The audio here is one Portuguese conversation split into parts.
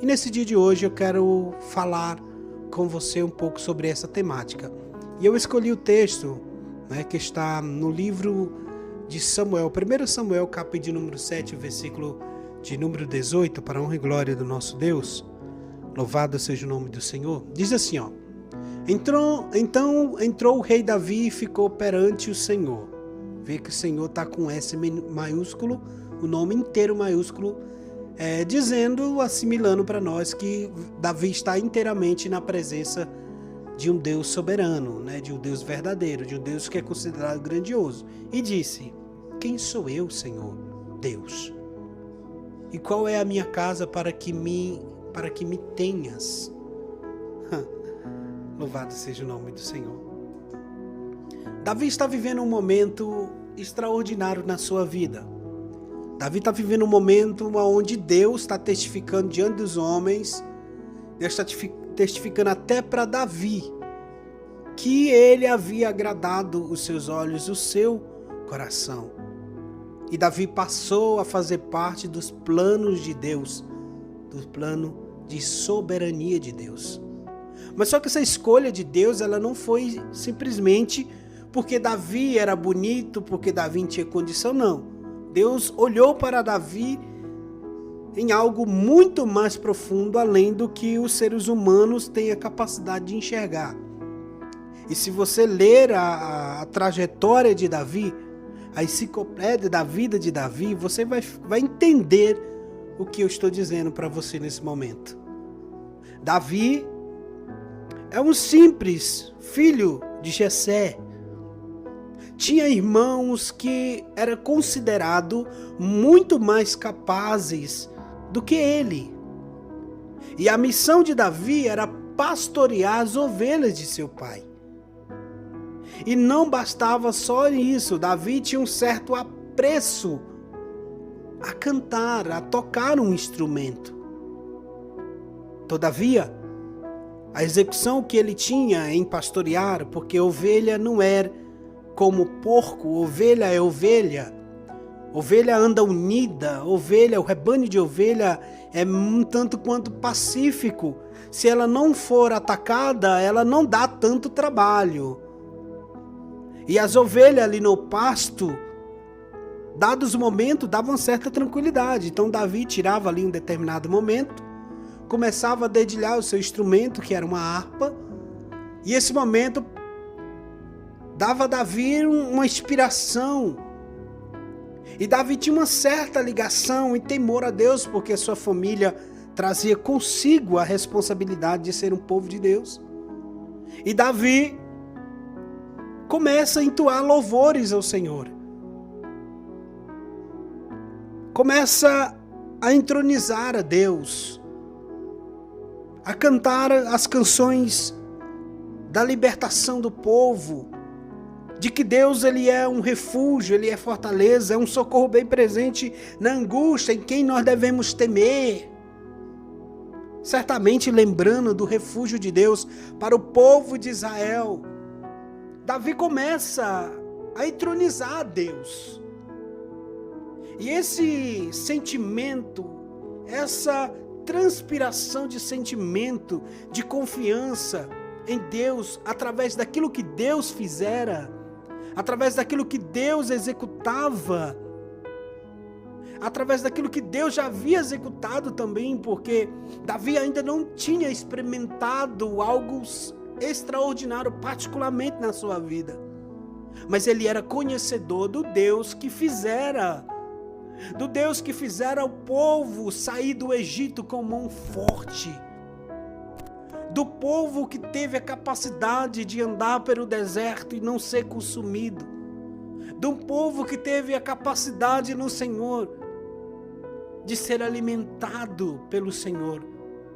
E nesse dia de hoje eu quero falar com você um pouco sobre essa temática. E eu escolhi o texto, que está no livro de Samuel, 1 Samuel, capítulo de número 7, versículo de número 18, para a honra e glória do nosso Deus. Louvado seja o nome do Senhor. Diz assim, Então entrou o rei Davi e ficou perante o Senhor. Vê que o Senhor está com S maiúsculo, o nome inteiro maiúsculo, dizendo, assimilando para nós que Davi está inteiramente na presença de um Deus soberano, de um Deus verdadeiro, de um Deus que é considerado grandioso. E disse: quem sou eu, Senhor, Deus? E qual é a minha casa para que me tenhas? Louvado seja o nome do Senhor. Davi está vivendo um momento extraordinário na sua vida. Davi está vivendo um momento onde Deus está testificando diante dos homens, Deus está testificando até para Davi, que ele havia agradado os seus olhos, o seu coração. E Davi passou a fazer parte dos planos de Deus, do plano de soberania de Deus. Mas só que essa escolha de Deus, ela não foi simplesmente porque Davi era bonito, porque Davi tinha condição, não. Deus olhou para Davi em algo muito mais profundo, além do que os seres humanos têm a capacidade de enxergar. E se você ler a trajetória de Davi, a enciclopédia da vida de Davi, você vai entender o que eu estou dizendo para você nesse momento. Davi é um simples filho de Jessé. Tinha irmãos que eram considerados muito mais capazes do que ele. E a missão de Davi era pastorear as ovelhas de seu pai. E não bastava só isso, Davi tinha um certo apreço a cantar, a tocar um instrumento. Todavia, a execução que ele tinha em pastorear, porque ovelha não é como porco, ovelha é ovelha. Ovelha anda unida, o rebanho de ovelha é um tanto quanto pacífico. Se ela não for atacada, ela não dá tanto trabalho. E as ovelhas ali no pasto, dados os momentos, davam certa tranquilidade. Então Davi tirava ali um determinado momento, começava a dedilhar o seu instrumento, que era uma harpa, e esse momento dava a Davi uma inspiração. E Davi tinha uma certa ligação e temor a Deus, porque a sua família trazia consigo a responsabilidade de ser um povo de Deus. E Davi começa a entoar louvores ao Senhor. Começa a entronizar a Deus, a cantar as canções da libertação do povo, de que Deus ele é um refúgio, ele é fortaleza, é um socorro bem presente na angústia, em quem nós devemos temer. Certamente lembrando do refúgio de Deus para o povo de Israel. Davi começa a entronizar a Deus. E esse sentimento, essa transpiração de sentimento, de confiança em Deus, através daquilo que Deus fizera, através daquilo que Deus executava, através daquilo que Deus já havia executado também, porque Davi ainda não tinha experimentado algo extraordinário, particularmente na sua vida. Mas ele era conhecedor do Deus que fizera o povo sair do Egito com mão forte, do povo que teve a capacidade de andar pelo deserto e não ser consumido, do povo que teve a capacidade no Senhor de ser alimentado pelo Senhor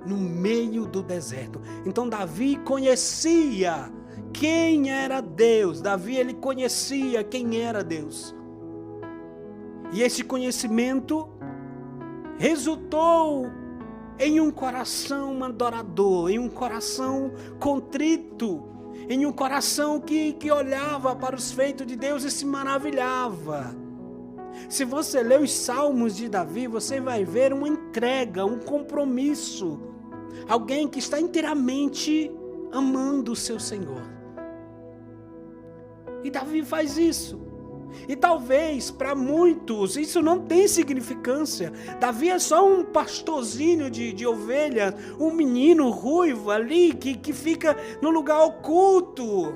no meio do deserto. Então Davi conhecia quem era Deus. Davi ele conhecia quem era Deus. E esse conhecimento resultou em um coração adorador, em um coração contrito, em um coração que olhava para os feitos de Deus e se maravilhava. Se você ler os salmos de Davi, você vai ver uma entrega, um compromisso. Alguém que está inteiramente amando o seu Senhor. E Davi faz isso. E talvez para muitos isso não tem significância. Davi é só um pastorzinho de ovelhas, um menino ruivo ali que fica no lugar oculto.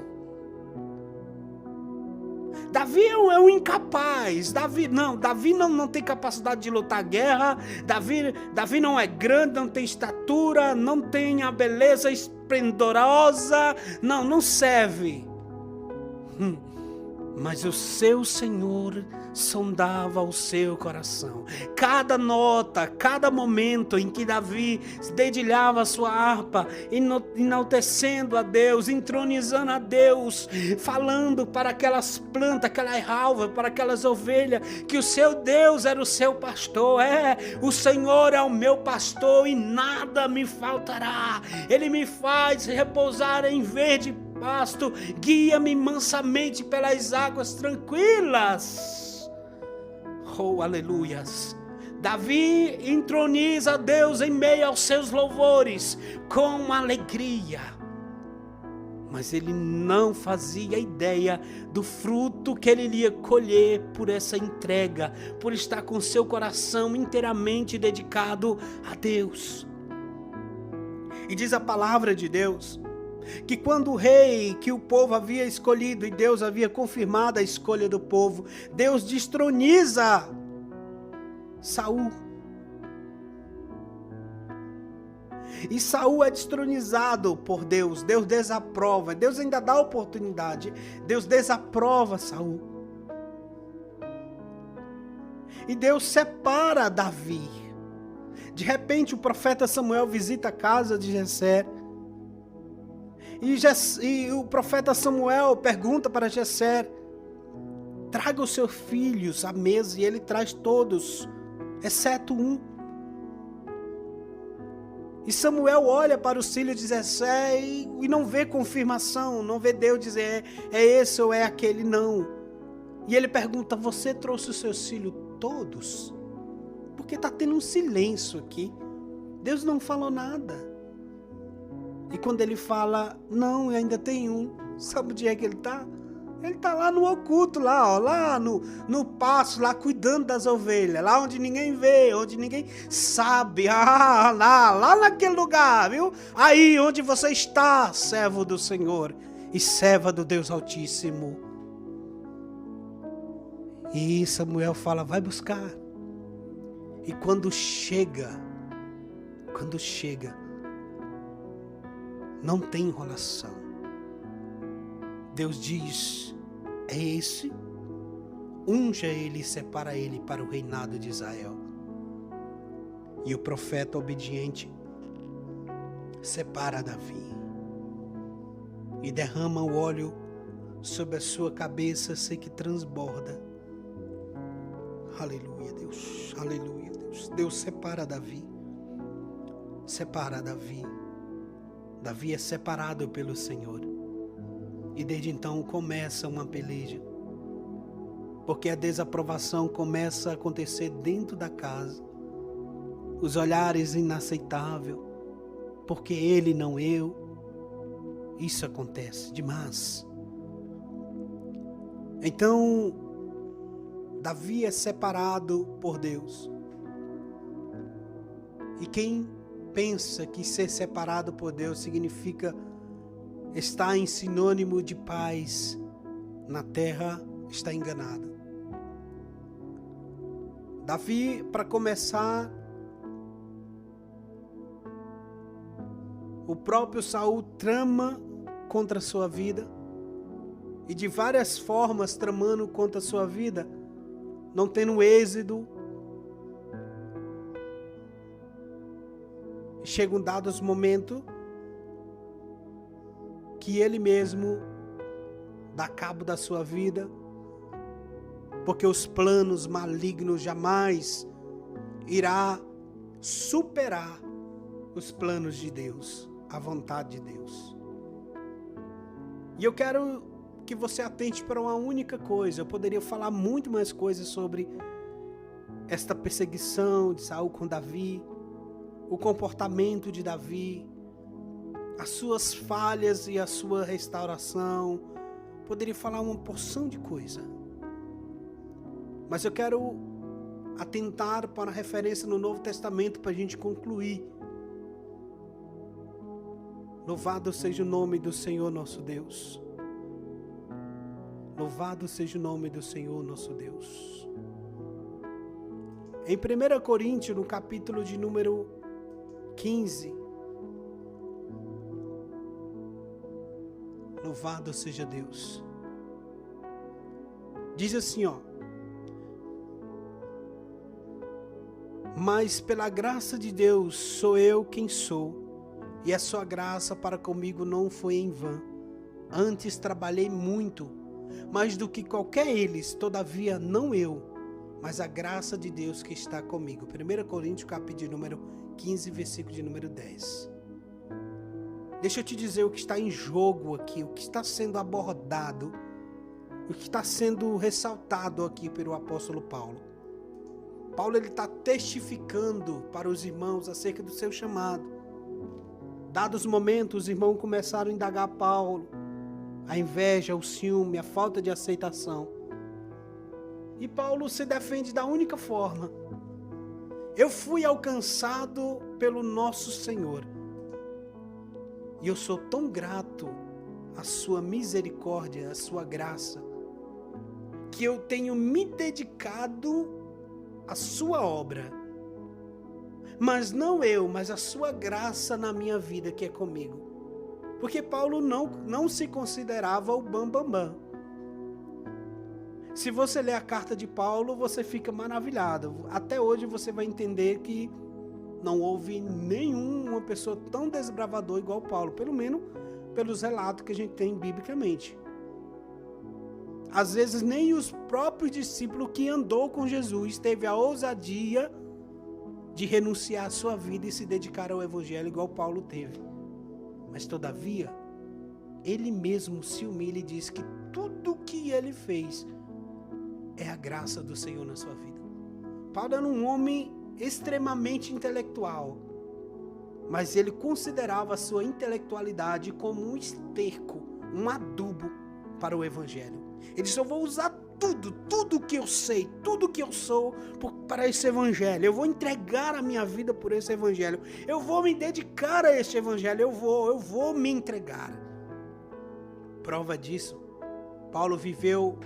Davi é um incapaz. Davi não tem capacidade de lutar a guerra. Davi não é grande, não tem estatura, não tem a beleza esplendorosa. Não serve. Mas o seu Senhor sondava o seu coração. Cada nota, cada momento em que Davi dedilhava a sua harpa, enaltecendo a Deus, entronizando a Deus, falando para aquelas plantas, aquela ralva, para aquelas ovelhas, que o seu Deus era o seu pastor. O Senhor é o meu pastor e nada me faltará. Ele me faz repousar em verde pasto, guia-me mansamente pelas águas tranquilas. Oh, aleluias. Davi entroniza a Deus em meio aos seus louvores, com alegria. Mas ele não fazia ideia do fruto que ele iria colher por essa entrega, por estar com seu coração inteiramente dedicado a Deus. E diz a palavra de Deus, que quando o rei que o povo havia escolhido e Deus havia confirmado a escolha do povo, Deus destroniza Saul. E Saul é destronizado por Deus. Deus desaprova. Deus ainda dá oportunidade. Deus desaprova Saul. E Deus separa Davi. De repente o profeta Samuel visita a casa de Jessé. E o profeta Samuel pergunta para Jessé: traga os seus filhos à mesa. E ele traz todos, exceto um. E Samuel olha para os filhos de Jessé e não vê confirmação, não vê Deus dizer é esse ou é aquele, não. E ele pergunta: você trouxe os seus filhos todos? Porque está tendo um silêncio aqui. Deus não falou nada. E quando ele fala, não, ainda tem um, sabe onde é que ele está? Ele está lá no oculto, lá no pasto, lá cuidando das ovelhas, lá onde ninguém vê, onde ninguém sabe, lá naquele lugar, viu? Aí onde você está, servo do Senhor e serva do Deus Altíssimo. E Samuel fala, vai buscar. E quando chega, não tem enrolação. Deus diz, é esse, unja ele e separa ele para o reinado de Israel. E o profeta obediente separa Davi e derrama o óleo sobre a sua cabeça, sei que transborda. Aleluia, Deus, aleluia, Deus. Deus separa Davi. Davi é separado pelo Senhor. E desde então começa uma peleja. Porque a desaprovação começa a acontecer dentro da casa. Os olhares inaceitáveis. Porque ele, não eu. Isso acontece demais. Então, Davi é separado por Deus. E quem pensa que ser separado por Deus significa estar em sinônimo de paz na terra, está enganado. Davi, para começar, o próprio Saul trama contra a sua vida, e de várias formas tramando contra a sua vida, não tendo êxito. Chega um dado momento que ele mesmo dá cabo da sua vida, porque os planos malignos jamais irá superar os planos de Deus, a vontade de Deus. E eu quero que você atente para uma única coisa. Eu poderia falar muito mais coisas sobre esta perseguição de Saul com Davi, o comportamento de Davi, as suas falhas e a sua restauração. Poderia falar uma porção de coisa. Mas eu quero atentar para a referência no Novo Testamento para a gente concluir. Louvado seja o nome do Senhor nosso Deus. Louvado seja o nome do Senhor nosso Deus. Em 1 Coríntios, no capítulo de número 15. Louvado seja Deus. Diz assim, ó. Mas pela graça de Deus sou eu quem sou, e a sua graça para comigo não foi em vão. Antes trabalhei muito, mais do que qualquer eles, todavia não eu, mas a graça de Deus que está comigo. 1 Coríntios, capítulo de número 15, versículo de número 10. Deixa eu te dizer o que está em jogo aqui, o que está sendo abordado, o que está sendo ressaltado aqui pelo apóstolo Paulo. Paulo ele está testificando para os irmãos acerca do seu chamado. Dados momentos, os irmãos começaram a indagar Paulo, a inveja, o ciúme, a falta de aceitação. E Paulo se defende da única forma: eu fui alcançado pelo nosso Senhor. E eu sou tão grato à sua misericórdia, à sua graça, que eu tenho me dedicado à sua obra. Mas não eu, mas a sua graça na minha vida que é comigo. Porque Paulo não se considerava o bambambam. Se você ler a carta de Paulo, você fica maravilhado. Até hoje você vai entender que não houve nenhuma pessoa tão desbravadora igual Paulo. Pelo menos pelos relatos que a gente tem biblicamente. Às vezes nem os próprios discípulos que andou com Jesus teve a ousadia de renunciar à sua vida e se dedicar ao evangelho igual Paulo teve. Mas todavia, ele mesmo se humilha e diz que tudo que ele fez é a graça do Senhor na sua vida. Paulo era um homem extremamente intelectual, mas ele considerava a sua intelectualidade como um esterco, um adubo para o evangelho. Ele disse: eu vou usar tudo que eu sei, tudo que eu sou para esse evangelho. Eu vou entregar a minha vida por esse evangelho. Eu vou me dedicar a esse evangelho. Eu vou me entregar. Prova disso, Paulo viveu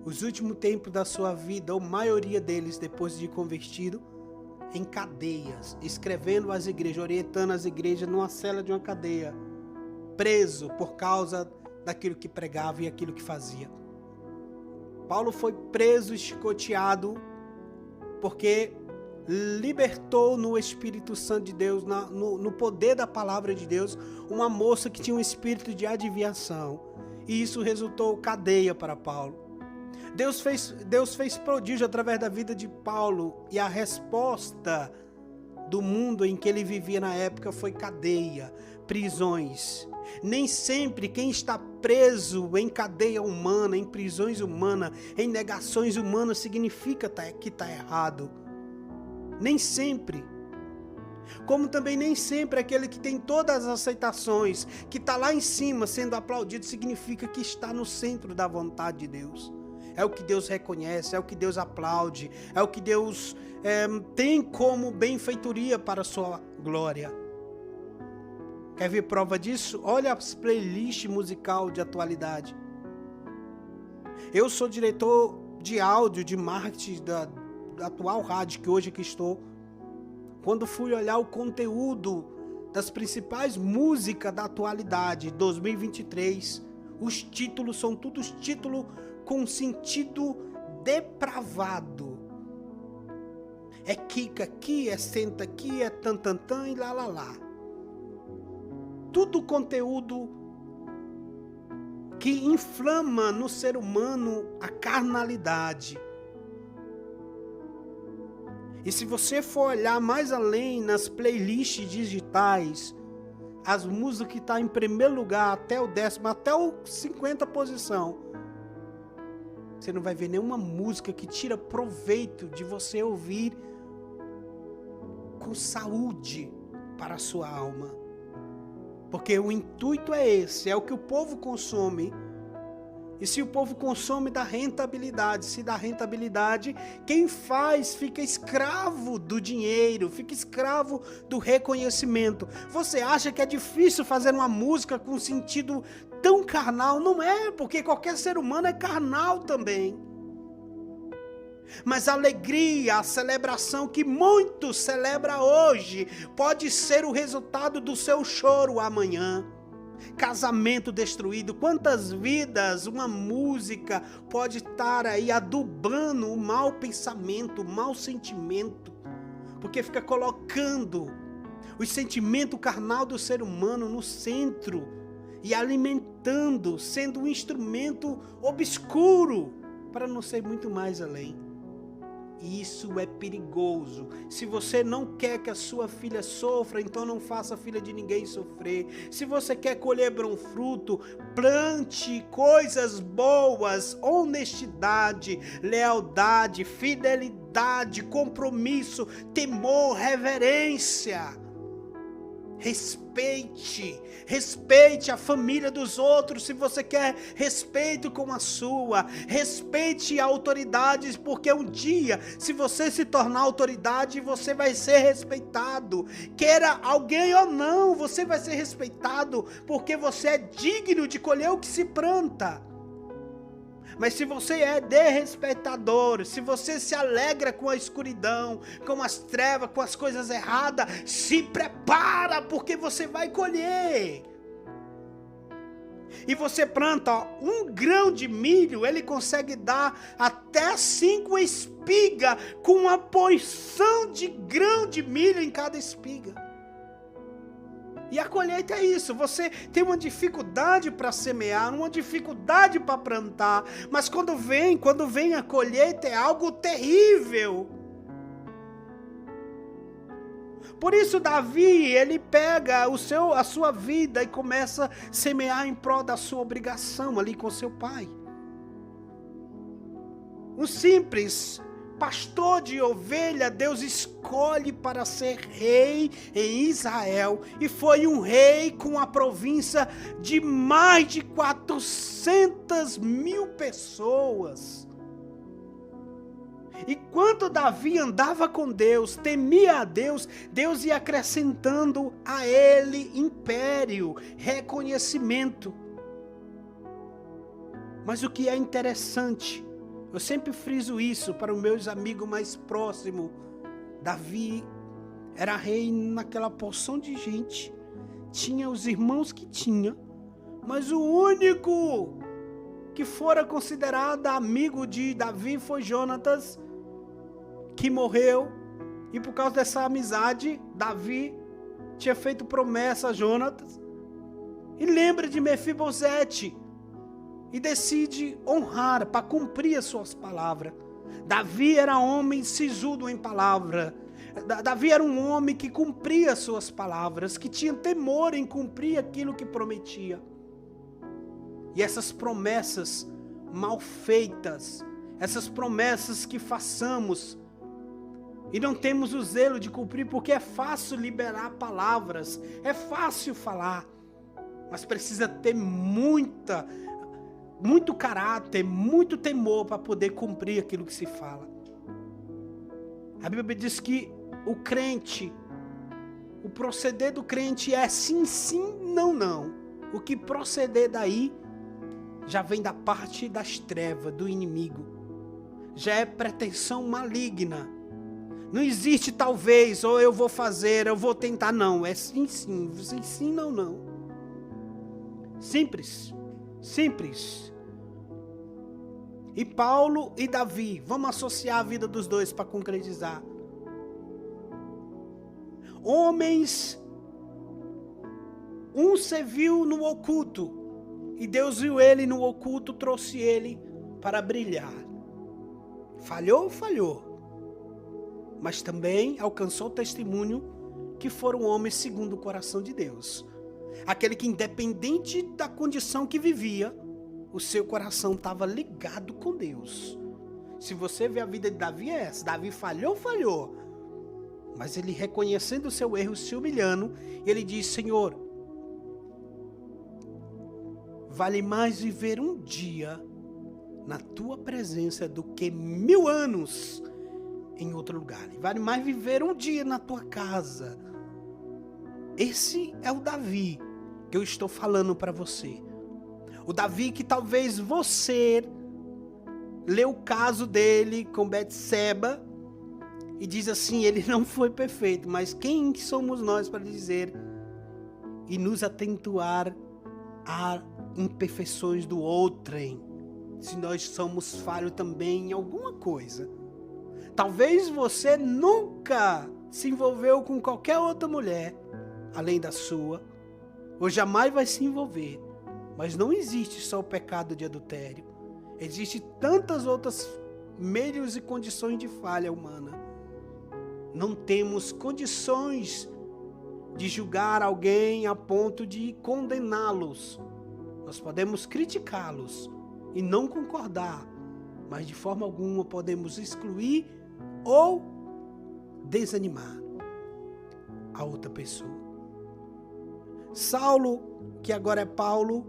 os últimos tempos da sua vida, a maioria deles depois de convertido, em cadeias, escrevendo às igrejas, orientando as igrejas numa cela de uma cadeia, preso por causa daquilo que pregava e aquilo que fazia. Paulo foi preso, chicoteado, porque libertou no Espírito Santo de Deus, no poder da palavra de Deus, uma moça que tinha um espírito de adivinhação. E isso resultou cadeia para Paulo. Deus fez prodígio através da vida de Paulo, e a resposta do mundo em que ele vivia na época foi cadeia, prisões. Nem sempre quem está preso em cadeia humana, em prisões humanas, em negações humanas, significa que está errado. Nem sempre. Como também nem sempre aquele que tem todas as aceitações, que está lá em cima sendo aplaudido, significa que está no centro da vontade de Deus. É o que Deus reconhece, é o que Deus aplaude, é o que Deus tem como benfeitoria para a sua glória. Quer ver prova disso? Olha as playlists musical de atualidade. Eu sou diretor de áudio, de marketing da atual rádio que hoje aqui estou. Quando fui olhar o conteúdo das principais músicas da atualidade, 2023, os títulos são todos títulos com sentido depravado. É quica aqui, é senta aqui, é tantantã e lá lá lá. Tudo conteúdo que inflama no ser humano a carnalidade. E se você for olhar mais além nas playlists digitais, as músicas que estão em primeiro lugar, até o 10º, até o 50ª posição, você não vai ver nenhuma música que tira proveito de você ouvir com saúde para a sua alma. Porque o intuito é esse, é o que o povo consome. E se o povo consome, dá rentabilidade. Se dá rentabilidade, quem faz fica escravo do dinheiro, fica escravo do reconhecimento. Você acha que é difícil fazer uma música com sentido tão carnal? Não é, porque qualquer ser humano é carnal também. Mas a alegria, a celebração que muitos celebram hoje, pode ser o resultado do seu choro amanhã. Casamento destruído, quantas vidas uma música pode estar aí adubando o mau pensamento, o mau sentimento, porque fica colocando o sentimento carnal do ser humano no centro e alimentando, sendo um instrumento obscuro para não ser muito mais além. Isso é perigoso. Se você não quer que a sua filha sofra, então não faça a filha de ninguém sofrer. Se você quer colher bom fruto, plante coisas boas, honestidade, lealdade, fidelidade, compromisso, temor, reverência. Respeite a família dos outros, se você quer respeito com a sua, respeite autoridades, porque um dia, se você se tornar autoridade, você vai ser respeitado, queira alguém ou não, você vai ser respeitado, porque você é digno de colher o que se planta. Mas se você é desrespeitador, se você se alegra com a escuridão, com as trevas, com as coisas erradas, se prepara, porque você vai colher. E você planta um grão de milho, ele consegue dar até 5 espigas, com uma porção de grão de milho em cada espiga. E a colheita é isso, você tem uma dificuldade para semear, uma dificuldade para plantar, mas quando vem a colheita é algo terrível. Por isso Davi, ele pega a sua vida e começa a semear em prol da sua obrigação ali com seu pai. Um simples pastor de ovelha, Deus escolhe para ser rei em Israel, e foi um rei com a província de mais de 400.000 pessoas. Enquanto Davi andava com Deus, temia a Deus, Deus ia acrescentando a ele império, reconhecimento. Mas o que é interessante, eu sempre friso isso para os meus amigos mais próximos. Davi era rei naquela porção de gente. Tinha os irmãos que tinha. Mas o único que fora considerado amigo de Davi foi Jonatas, que morreu. E por causa dessa amizade, Davi tinha feito promessa a Jonatas. E lembra de Mefibosete. E decide honrar, para cumprir as suas palavras. Davi era homem sisudo em palavra. Davi era um homem que cumpria as suas palavras, que tinha temor em cumprir aquilo que prometia. E essas promessas mal feitas, essas promessas que façamos e não temos o zelo de cumprir, porque é fácil liberar palavras, é fácil falar, mas precisa ter muito caráter, muito temor para poder cumprir aquilo que se fala. A Bíblia diz que o crente, o proceder do crente é sim, sim, não, não. O que proceder daí já vem da parte das trevas, do inimigo. Já é pretensão maligna. Não existe talvez, ou eu vou fazer, eu vou tentar, não. É sim, sim, sim, sim, não, não. Simples, simples. E Paulo e Davi, vamos associar a vida dos dois para concretizar. Homens, um serviu no oculto, e Deus viu ele no oculto, trouxe ele para brilhar. Falhou, falhou. Mas também alcançou o testemunho que foram homens segundo o coração de Deus. Aquele que, independente da condição que vivia, o seu coração estava ligado com Deus. Se você vê a vida de Davi, é essa. Davi falhou. Mas ele, reconhecendo o seu erro, se humilhando, ele diz: Senhor, vale mais viver um dia na tua presença do que 1000 anos em outro lugar. Vale mais viver um dia na tua casa. Esse é o Davi que eu estou falando para você. O Davi que talvez você lê o caso dele com Betseba e diz assim: ele não foi perfeito, mas quem somos nós para dizer e nos atentuar a imperfeições do outrem, se nós somos falhos também em alguma coisa? Talvez você nunca se envolveu com qualquer outra mulher além da sua, ou jamais vai se envolver, mas não existe só o pecado de adultério. Existem tantas outras meios e condições de falha humana. Não temos condições de julgar alguém a ponto de condená-los. Nós podemos criticá-los e não concordar, mas de forma alguma podemos excluir ou desanimar a outra pessoa. Saulo, que agora é Paulo,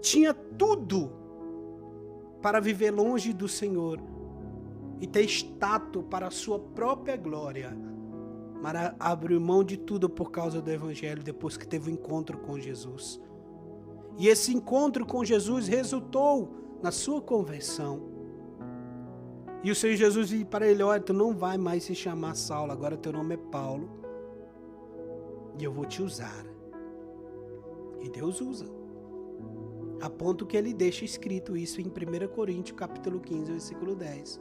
tinha tudo para viver longe do Senhor e ter status para a sua própria glória, mas abriu mão de tudo por causa do Evangelho depois que teve um encontro com Jesus. E esse encontro com Jesus resultou na sua conversão. E o Senhor Jesus disse para ele: olha, tu não vai mais se chamar Saulo, agora teu nome é Paulo, e eu vou te usar. E Deus usa, a ponto que ele deixa escrito isso em 1 Coríntios capítulo 15, versículo 10.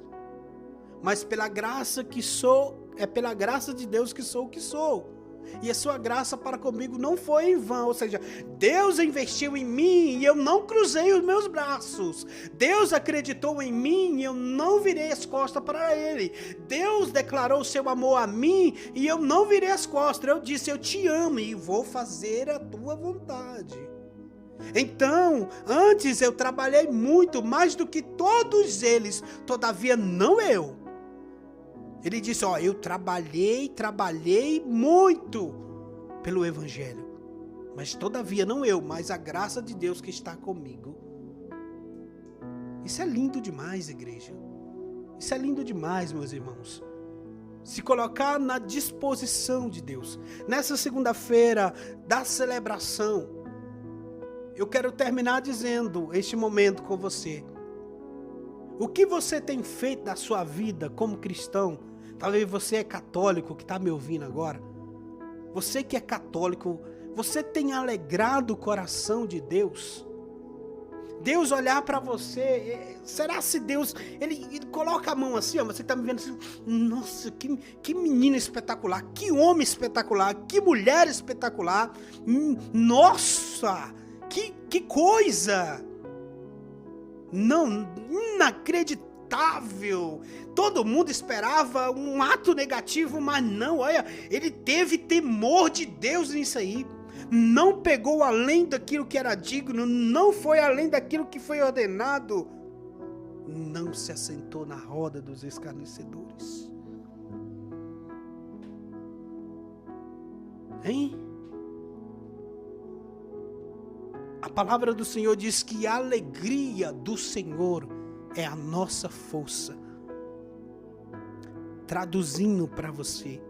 Mas pela graça que sou, é pela graça de Deus que sou o que sou. E a sua graça para comigo não foi em vão, ou seja, Deus investiu em mim e eu não cruzei os meus braços. Deus acreditou em mim e eu não virei as costas para Ele. Deus declarou seu amor a mim e eu não virei as costas. Eu disse: eu te amo e vou fazer a tua vontade. Então, antes eu trabalhei muito, mais do que todos eles, todavia não eu. Ele disse: ó, eu trabalhei muito pelo Evangelho, mas todavia não eu, mas a graça de Deus que está comigo. Isso é lindo demais, igreja. Isso é lindo demais, meus irmãos. Se colocar na disposição de Deus. Nessa segunda-feira da celebração, eu quero terminar dizendo este momento com você. O que você tem feito da sua vida como cristão? Talvez você é católico que está me ouvindo agora. Você que é católico, você tem alegrado o coração de Deus? Deus olhar para você, será se Deus, ele coloca a mão assim, ó, você está me vendo assim: nossa, que menina espetacular, que homem espetacular, que mulher espetacular, nossa, que coisa, não, inacreditável. Todo mundo esperava um ato negativo, mas não, olha, ele teve temor de Deus nisso aí. Não pegou além daquilo que era digno, não foi além daquilo que foi ordenado, não se assentou na roda dos escarnecedores. Hein? A palavra do Senhor diz que a alegria do Senhor é a nossa força. Traduzindo para você,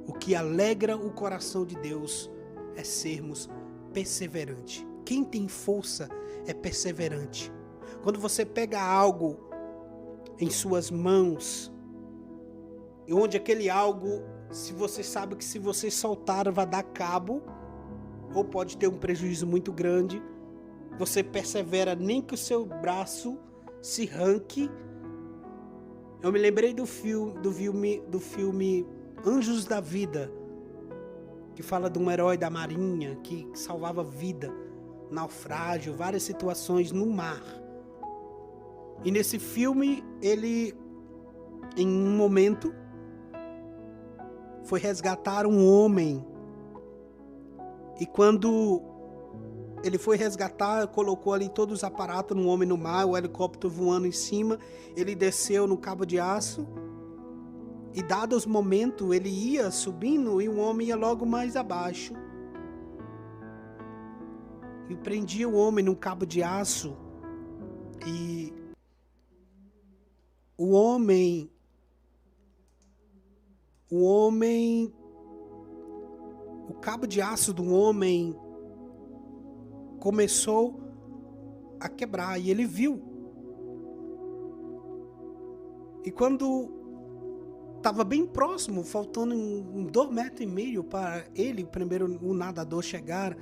o que alegra o coração de Deus é sermos perseverantes. Quem tem força é perseverante. Quando você pega algo em suas mãos, e onde aquele algo, se você sabe que se você soltar vai dar cabo, ou pode ter um prejuízo muito grande, você persevera nem que o seu braço se arranque. Eu me lembrei do filme Anjos da Vida, que fala de um herói da marinha que salvava vida, naufrágio, várias situações no mar. E nesse filme, ele, em um momento, foi resgatar um homem E quando ele foi resgatar, colocou ali todos os aparatos no homem no mar, o helicóptero voando em cima, ele desceu no cabo de aço, e dados os momentos ele ia subindo e o homem ia logo mais abaixo. E prendia o homem num cabo de aço, e o cabo de aço do homem começou a quebrar, e ele viu. E quando estava bem próximo, faltando 2,5 metros para ele, primeiro o nadador, chegar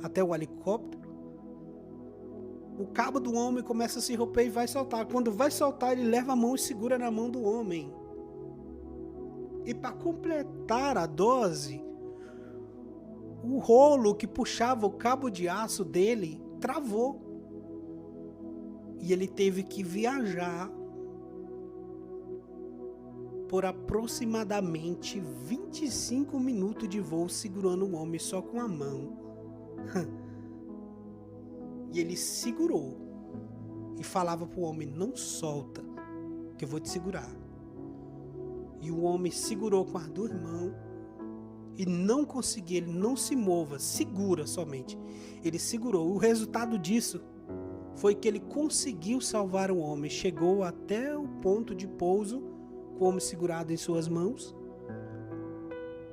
até o helicóptero, o cabo do homem começa a se romper e vai soltar. Quando vai soltar, ele leva a mão e segura na mão do homem. E para completar a dose, o rolo que puxava o cabo de aço dele travou. E ele teve que viajar por aproximadamente 25 minutos de voo segurando o homem só com a mão. E ele segurou e falava para o homem: não solta, que eu vou te segurar. E o homem segurou com as 2 mãos e não conseguia, ele não se mova, segura somente. Ele segurou. O resultado disso foi que ele conseguiu salvar o homem. Chegou até o ponto de pouso com o homem segurado em suas mãos,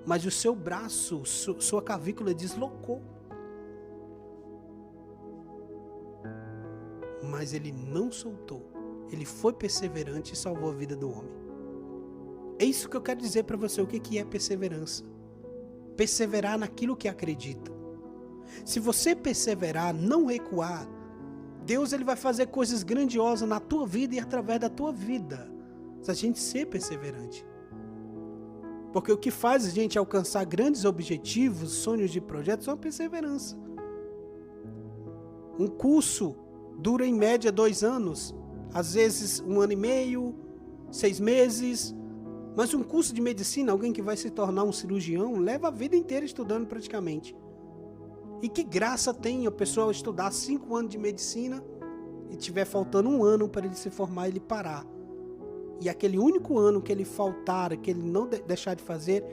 mas o seu braço, sua clavícula deslocou. Mas ele não soltou. Ele foi perseverante e salvou a vida do homem. É isso que eu quero dizer para você. O que é perseverança? Perseverar naquilo que acredita. Se você perseverar, não recuar, Deus ele vai fazer coisas grandiosas na tua vida e através da tua vida. Se a gente ser perseverante. Porque o que faz a gente alcançar grandes objetivos, sonhos de projetos, é a perseverança. Um curso dura em média 2 anos, às vezes 1 ano e meio, 6 meses. Mas um curso de medicina, alguém que vai se tornar um cirurgião, leva a vida inteira estudando praticamente. E que graça tem a pessoa estudar 5 anos de medicina e tiver faltando 1 ano para ele se formar e ele parar. E aquele único ano que ele faltar, que ele não deixar de fazer,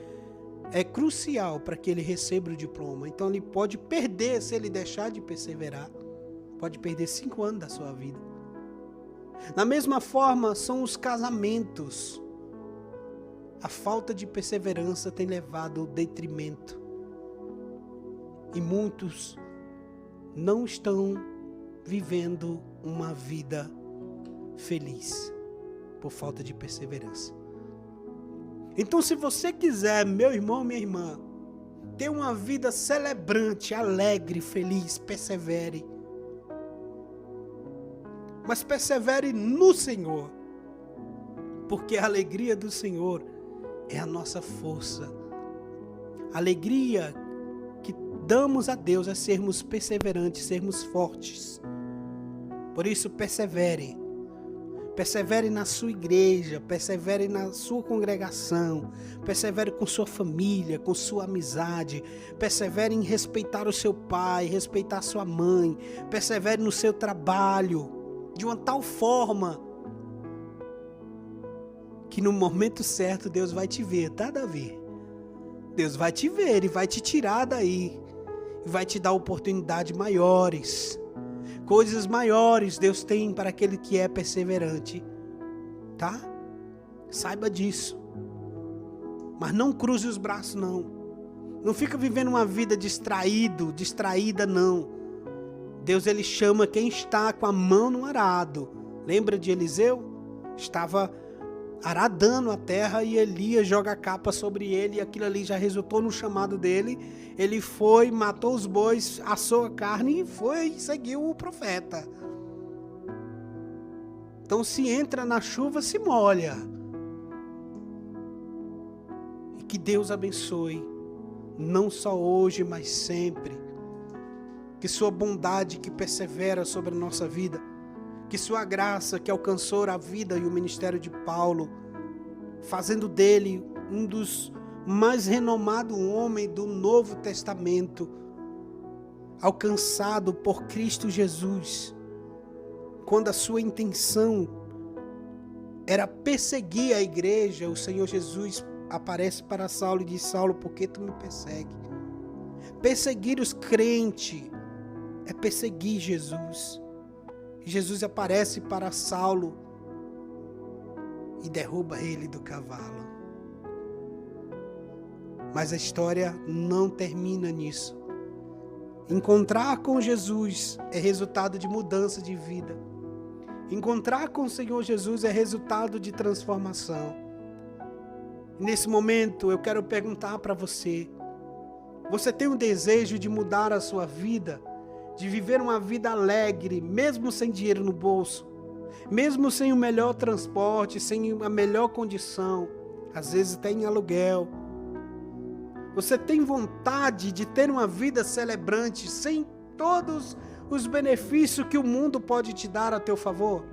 é crucial para que ele receba o diploma. Então ele pode perder, se ele deixar de perseverar, pode perder 5 anos da sua vida. Da mesma forma, são os casamentos. A falta de perseverança tem levado ao detrimento. E muitos não estão vivendo uma vida feliz por falta de perseverança. Então, se você quiser, meu irmão, minha irmã, ter uma vida celebrante, alegre, feliz, persevere. Mas persevere no Senhor, porque a alegria do Senhor é a nossa força. A alegria que damos a Deus é sermos perseverantes, sermos fortes. Por isso, persevere. Persevere na sua igreja, persevere na sua congregação, persevere com sua família, com sua amizade, persevere em respeitar o seu pai, respeitar sua mãe, persevere no seu trabalho, de uma tal forma que no momento certo Deus vai te ver, tá, Davi? Deus vai te ver e vai te tirar daí, e vai te dar oportunidades maiores. Coisas maiores Deus tem para aquele que é perseverante, tá? Saiba disso. Mas não cruze os braços, não. Não fica vivendo uma vida distraída, não. Deus, ele chama quem está com a mão no arado. Lembra de Eliseu? Estava aradando a terra e Elias joga a capa sobre ele e aquilo ali já resultou no chamado dele. Ele foi, matou os bois, assou a carne e foi e seguiu o profeta. Então, se entra na chuva, se molha. E que Deus abençoe, não só hoje, mas sempre. Que sua bondade que persevera sobre a nossa vida, que sua graça que alcançou a vida e o ministério de Paulo, fazendo dele um dos mais renomados homens do Novo Testamento, alcançado por Cristo Jesus, quando a sua intenção era perseguir a igreja, o Senhor Jesus aparece para Saulo e diz: Saulo, por que tu me persegue? Perseguir os crentes é perseguir Jesus. Jesus aparece para Saulo e derruba ele do cavalo. Mas a história não termina nisso. Encontrar com Jesus é resultado de mudança de vida. Encontrar com o Senhor Jesus é resultado de transformação. Nesse momento eu quero perguntar para você: você tem um desejo de mudar a sua vida? De viver uma vida alegre, mesmo sem dinheiro no bolso? Mesmo sem o melhor transporte, sem a melhor condição? Às vezes tem aluguel. Você tem vontade de ter uma vida celebrante, sem todos os benefícios que o mundo pode te dar a teu favor?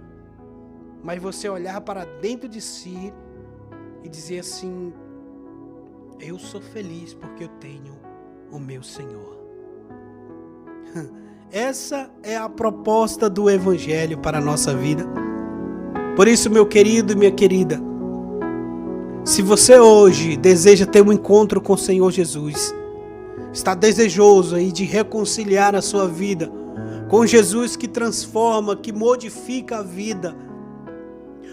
Mas você olhar para dentro de si e dizer assim: eu sou feliz porque eu tenho o meu Senhor. Essa é a proposta do Evangelho para a nossa vida. Por isso, meu querido e minha querida, se você hoje deseja ter um encontro com o Senhor Jesus, está desejoso aí de reconciliar a sua vida com Jesus que transforma, que modifica a vida,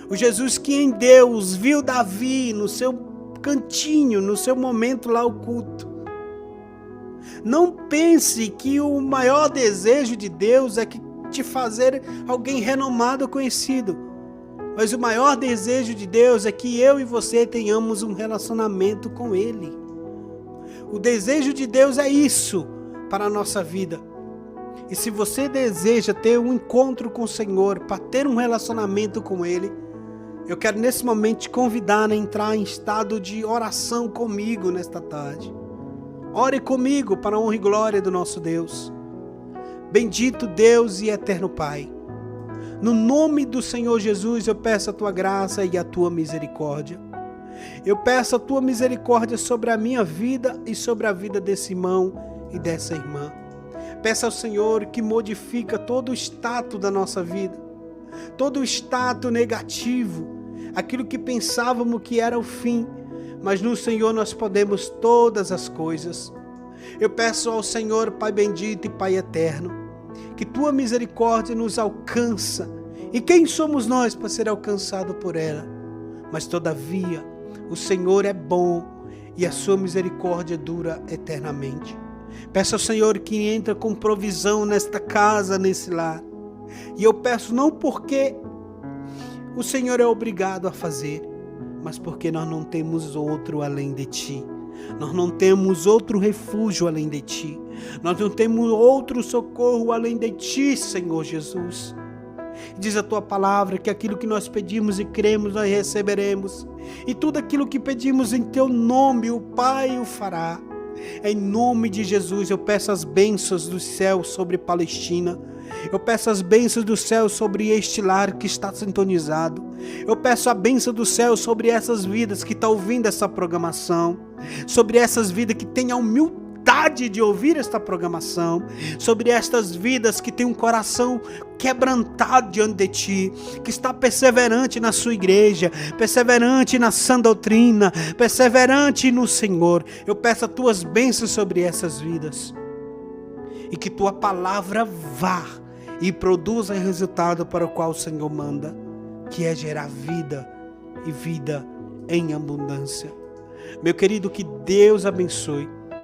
o Jesus que em Deus viu Davi no seu cantinho, no seu momento lá oculto. Não pense que o maior desejo de Deus é que te fazer alguém renomado ou conhecido. Mas o maior desejo de Deus é que eu e você tenhamos um relacionamento com Ele. O desejo de Deus é isso para a nossa vida. E se você deseja ter um encontro com o Senhor, para ter um relacionamento com Ele, eu quero nesse momento te convidar a entrar em estado de oração comigo nesta tarde. Ore comigo para a honra e glória do nosso Deus. Bendito Deus e eterno Pai, no nome do Senhor Jesus, eu peço a Tua graça e a Tua misericórdia. Eu peço a Tua misericórdia sobre a minha vida e sobre a vida desse irmão e dessa irmã. Peço ao Senhor que modifica todo o status da nossa vida, todo o status negativo, aquilo que pensávamos que era o fim, mas no Senhor nós podemos todas as coisas. Eu peço ao Senhor, Pai bendito e Pai eterno, que Tua misericórdia nos alcança. E quem somos nós para ser alcançado por ela? Mas todavia, o Senhor é bom e a Sua misericórdia dura eternamente. Peço ao Senhor que entre com provisão nesta casa, nesse lar. E eu peço não porque o Senhor é obrigado a fazer, mas porque nós não temos outro além de Ti. Nós não temos outro refúgio além de Ti. Nós não temos outro socorro além de Ti, Senhor Jesus. Diz a Tua palavra que aquilo que nós pedimos e cremos, nós receberemos. E tudo aquilo que pedimos em Teu nome, o Pai o fará. Em nome de Jesus, eu peço as bênçãos do céu sobre Palestina. Eu peço as bênçãos do céu sobre este lar que está sintonizado. Eu peço a bênção do céu sobre essas vidas que estão ouvindo essa programação. Sobre essas vidas que têm a humildade de ouvir esta programação. Sobre estas vidas que têm um coração quebrantado diante de Ti. Que está perseverante na sua igreja. Perseverante na sã doutrina. Perseverante no Senhor. Eu peço as Tuas bênçãos sobre essas vidas. E que Tua palavra vá e produza o resultado para o qual o Senhor manda, que é gerar vida e vida em abundância. Meu querido, que Deus abençoe.